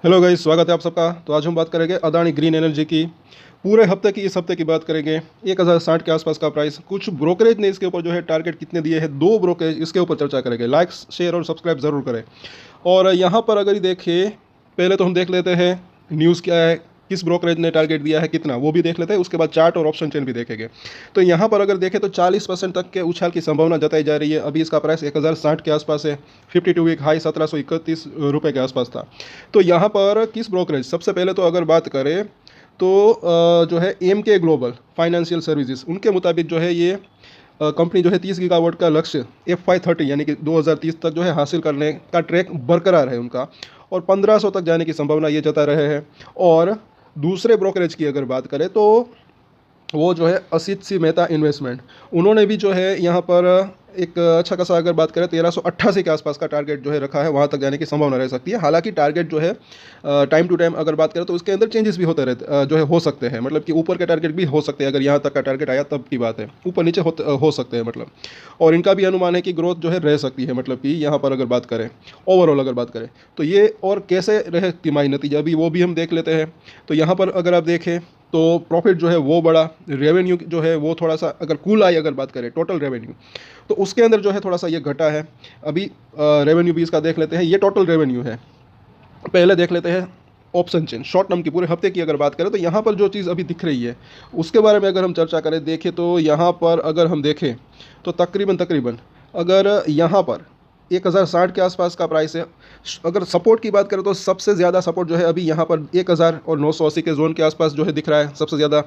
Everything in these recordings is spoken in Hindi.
हेलो गाइस, स्वागत है आप सबका। तो आज हम बात करेंगे अदानी ग्रीन एनर्जी की पूरे हफ्ते की। इस हफ्ते की बात करेंगे 1060 के आसपास का प्राइस। कुछ ब्रोकरेज ने इसके ऊपर जो है टारगेट कितने दिए हैं, दो ब्रोकरेज इसके ऊपर चर्चा करेंगे। लाइक शेयर और सब्सक्राइब ज़रूर करें। और यहाँ पर अगर देखें, पहले तो हम देख लेते हैं न्यूज़ क्या है, किस ब्रोकरेज ने टारगेट दिया है कितना, वो भी देख लेते हैं। उसके बाद चार्ट और ऑप्शन चेन भी देखेंगे। तो यहाँ पर अगर देखें तो 40% तक के उछाल की संभावना जताई जा रही है। अभी इसका प्राइस 1060 के आसपास है। 52 वीक हाई 1731 रुपये के आसपास था। तो यहाँ पर किस ब्रोकरेज, सबसे पहले तो अगर बात करें तो जो है एमके ग्लोबल फाइनेंशियल सर्विसेज, उनके मुताबिक जो है ये कंपनी जो है 30 गीगावाट का लक्ष्य FY30 यानी कि 2030 तक जो है हासिल करने का ट्रैक बरकरार है उनका, और 1500 तक जाने की संभावना ये जता रहे हैं। और दूसरे ब्रोकरेज की अगर बात करें तो वो जो है असित सी मेहता इन्वेस्टमेंट, उन्होंने भी जो है यहाँ पर एक अच्छा खासा अगर बात करें 1388 के आसपास का टारगेट जो है रखा है, वहाँ तक जाने की संभावना रह सकती है। हालांकि टारगेट जो है टाइम टू टाइम अगर बात करें तो उसके अंदर चेंजेस भी होते रहते जो है हो सकते हैं। मतलब कि ऊपर के टारगेट भी हो सकते हैं, अगर यहाँ तक का टारगेट आया तब की बात है, ऊपर नीचे हो सकते हैं मतलब। और इनका भी अनुमान है कि ग्रोथ जो है रह सकती है। मतलब कि यहाँ पर अगर बात करें ओवरऑल अगर बात करें तो ये और कैसे रहे तिमाही नतीजा भी वो भी हम देख लेते हैं। तो यहाँ पर अगर आप देखें तो प्रॉफिट जो है वो बड़ा, रेवेन्यू जो है वो थोड़ा सा अगर कुल आई अगर बात करें टोटल रेवेन्यू, तो उसके अंदर जो है थोड़ा सा ये घटा है। अभी रेवेन्यू भी इसका देख लेते हैं, ये टोटल रेवेन्यू है। पहले देख लेते हैं ऑप्शन चेन शॉर्ट टर्म की, पूरे हफ्ते की अगर बात करें तो यहाँ पर जो चीज़ अभी दिख रही है उसके बारे में अगर हम चर्चा करें, देखें तो यहाँ पर अगर हम देखें तो तकरीबन अगर यहाँ पर 1060 के आसपास का प्राइस है। अगर सपोर्ट की बात करें तो सबसे ज़्यादा सपोर्ट जो है अभी यहाँ पर 1000 और 980 के जोन के आसपास जो है दिख रहा है, सबसे ज़्यादा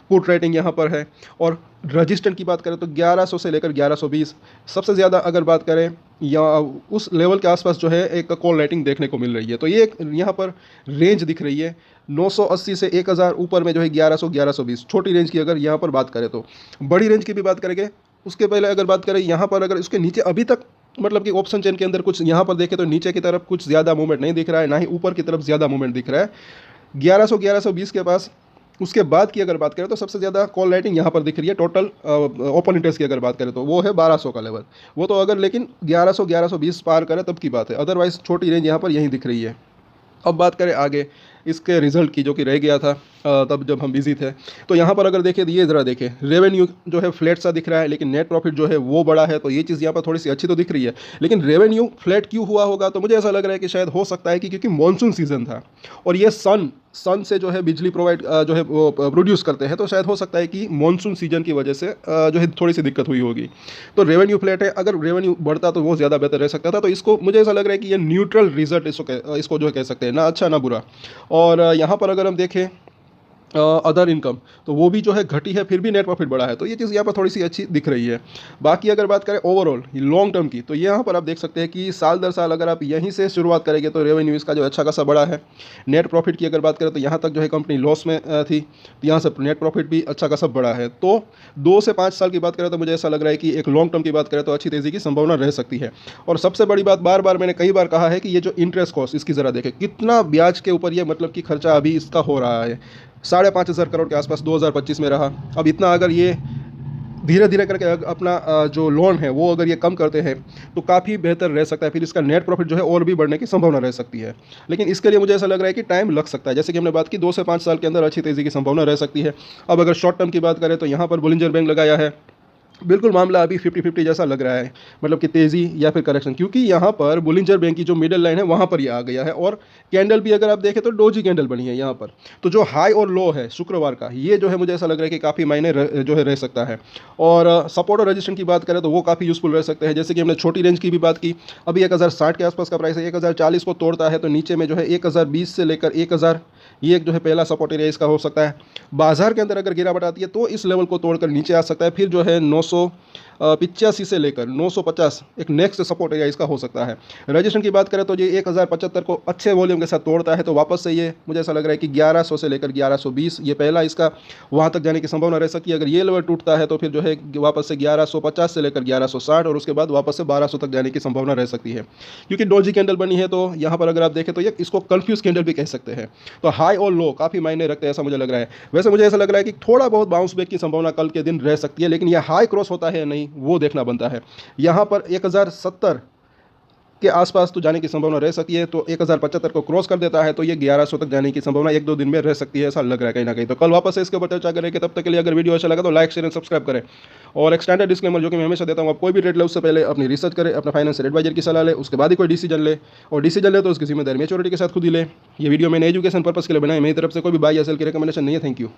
पुट रेटिंग यहाँ पर है। और रजिस्टेंट की बात करें तो 1100 से लेकर 1120 सबसे ज़्यादा अगर बात करें, या उस लेवल के आसपास जो है एक कॉल रेटिंग देखने को मिल रही है। तो ये एक यहाँ पर रेंज दिख रही है 980 से 1000 ऊपर में जो है 1100 1120 छोटी रेंज की अगर यहाँ पर बात करें। तो बड़ी रेंज की भी बात करेंगे उसके पहले अगर बात करें यहाँ पर, अगर उसके नीचे अभी तक मतलब कि ऑप्शन चेन के अंदर कुछ यहाँ पर देखें तो नीचे की तरफ कुछ ज़्यादा मूवमेंट नहीं दिख रहा है, ना ही ऊपर की तरफ ज़्यादा मूवमेंट दिख रहा है 1100 1120 के पास। उसके बाद की अगर बात करें तो सबसे ज़्यादा कॉल राइटिंग यहाँ पर दिख रही है टोटल ओपन इंटरेस्ट की अगर बात करें तो वो है 1200 का लेवल। वो तो अगर लेकिन 1100 1120 पार करे तब की बात है, अदरवाइज छोटी रेंज यहाँ पर यहीं दिख रही है। अब बात करें आगे इसके रिजल्ट की, जो कि रह गया था तब जब हम बिजी थे। तो यहाँ पर अगर देखें तो ये ज़रा देखें, रेवेन्यू जो है फ्लैट सा दिख रहा है, लेकिन नेट प्रॉफिट जो है वो बड़ा है। तो ये चीज़ यहाँ पर थोड़ी सी अच्छी तो दिख रही है, लेकिन रेवेन्यू फ्लैट क्यों हुआ होगा? तो मुझे ऐसा लग रहा है कि शायद हो सकता है कि क्योंकि मानसून सीजन था और ये सन से जो है बिजली प्रोवाइड जो है वो प्रोड्यूस करते हैं, तो शायद हो सकता है कि मानसून सीजन की वजह से जो है थोड़ी सी दिक्कत हुई होगी। तो रेवेन्यू फ्लैट है, अगर रेवेन्यू बढ़ता तो वो ज़्यादा बेहतर रह सकता था। तो इसको मुझे ऐसा लग रहा है कि ये न्यूट्रल रिजल्ट इसको जो है कह सकते हैं, ना अच्छा ना बुरा। और यहाँ पर अगर हम देखें अदर इनकम, तो वो भी जो है घटी है, फिर भी नेट प्रॉफिट बढ़ा है। तो ये चीज़ यहाँ पर थोड़ी सी अच्छी दिख रही है। बाकी अगर बात करें ओवरऑल लॉन्ग टर्म की, तो यहाँ पर आप देख सकते हैं कि साल दर साल अगर आप यहीं से शुरुआत करेंगे तो रेवेन्यू इसका जो अच्छा खासा बड़ा है। नेट प्रॉफिट की अगर बात करें तो यहाँ तक जो है कंपनी लॉस में थी, तो यहाँ से नेट प्रॉफिट भी अच्छा खासा बड़ा है। तो 2 से 5 साल की बात करें तो मुझे ऐसा लग रहा है कि एक लॉन्ग टर्म की बात करें तो अच्छी तेज़ी की संभावना रह सकती है। और सबसे बड़ी बात, बार बार मैंने कई बार कहा है कि ये जो इंटरेस्ट कॉस्ट इसकी ज़रा देखें, कितना ब्याज के ऊपर ये मतलब कि खर्चा अभी इसका हो रहा है। 5,500 करोड़ के आसपास 2025 में रहा। अब इतना अगर ये धीरे धीरे करके अपना जो लोन है वो अगर ये कम करते हैं तो काफ़ी बेहतर रह सकता है, फिर इसका नेट प्रॉफिट जो है और भी बढ़ने की संभावना रह सकती है। लेकिन इसके लिए मुझे ऐसा लग रहा है कि टाइम लग सकता है, जैसे कि हमने बात की 2 से 5 साल के अंदर अच्छी तेज़ी की संभावना रह सकती है। अब अगर शॉर्ट टर्म की बात करें तो यहाँ पर बुलिंजर बैंक लगाया है, बिल्कुल मामला अभी 50-50 जैसा लग रहा है, मतलब कि तेज़ी या फिर करेक्शन, क्योंकि यहाँ पर बुलिंजर बैंक की जो मिडल लाइन है वहाँ पर ये आ गया है। और कैंडल भी अगर आप देखें तो डोजी कैंडल बनी है यहाँ पर। तो जो हाई और लो है शुक्रवार का, ये जो है मुझे ऐसा लग रहा है कि काफ़ी मायने जो है रह सकता है। और सपोर्ट और रजिस्टेंस की बात करें तो वो काफ़ी यूजफुल रह सकते हैं। जैसे कि हमने छोटी रेंज की भी बात की, अभी 1060 के आसपास का प्राइस है, 1040 को तोड़ता है तो नीचे में जो है 1020 से लेकर 1000, ये एक जो है पहला सपोर्ट एरिया इसका हो सकता है। बाजार के अंदर अगर गिरावट आती है तो इस लेवल को तोड़कर नीचे आ सकता है, फिर जो है 985 से लेकर 950 एक नेक्स्ट सपोर्ट एरिया इसका हो सकता है। रजिस्ट्रेशन की बात करें तो ये 1075 को अच्छे वॉल्यूम के साथ तोड़ता है, तो वापस से ये मुझे ऐसा लग रहा है कि 1100 से लेकर 1120 ये पहला इसका वहाँ तक जाने की संभावना रह सकती है। अगर ये लेवल टूटता है तो फिर जो है वापस से 1150 से लेकर 1160 और उसके बाद वापस से 1200 तक जाने की संभावना रह सकती है। क्योंकि डोजी कैंडल बनी है तो यहाँ पर अगर आप देखें तो ये इसको कन्फ्यूज कैंडल भी कह सकते हैं। तो हाई और लो काफ़ी मायने रखते हैं ऐसा मुझे लग रहा है। वैसे मुझे ऐसा लग रहा है कि थोड़ा बहुत बाउंस बैक की संभावना कल के दिन रह सकती है, लेकिन यह हाई क्रॉस होता है या नहीं वो देखना बनता है। यहाँ पर 1070 के आसपास तो जाने की संभावना रह सकती है। तो 1075 को क्रॉस कर देता है तो ये 1100 तक जाने की संभावना 1-2 दिन में रह सकती है, ऐसा लग रहा है कहीं ना कहीं। तो कल वापस से इसके ऊपर चर्चा करेंगे। तब तक के लिए अगर वीडियो अच्छा लगा तो लाइक शेयर एंड सब्सक्राइब करें। और एक स्टैंडर्ड डिस्क्लेमर जो कि मैं हमेशा देता हूँ, आप कोई भी ट्रेड ले उससे पहले अपनी रिसर्च करें, अपना फाइनेंशियल एडवाइजर की सलाह ले, उसके बाद ही कोई डिसीजन ले। और डिसीजन ले तो उसकी जिम्मेदारी मैच्योरिटी के साथ खुद ही ले। ये वीडियो मैंने एजुकेशन पर्पस के लिए बनाई, मेरी तरफ से कोई भी बाय या सेल की रिकमेंडेशन नहीं है। Thank you.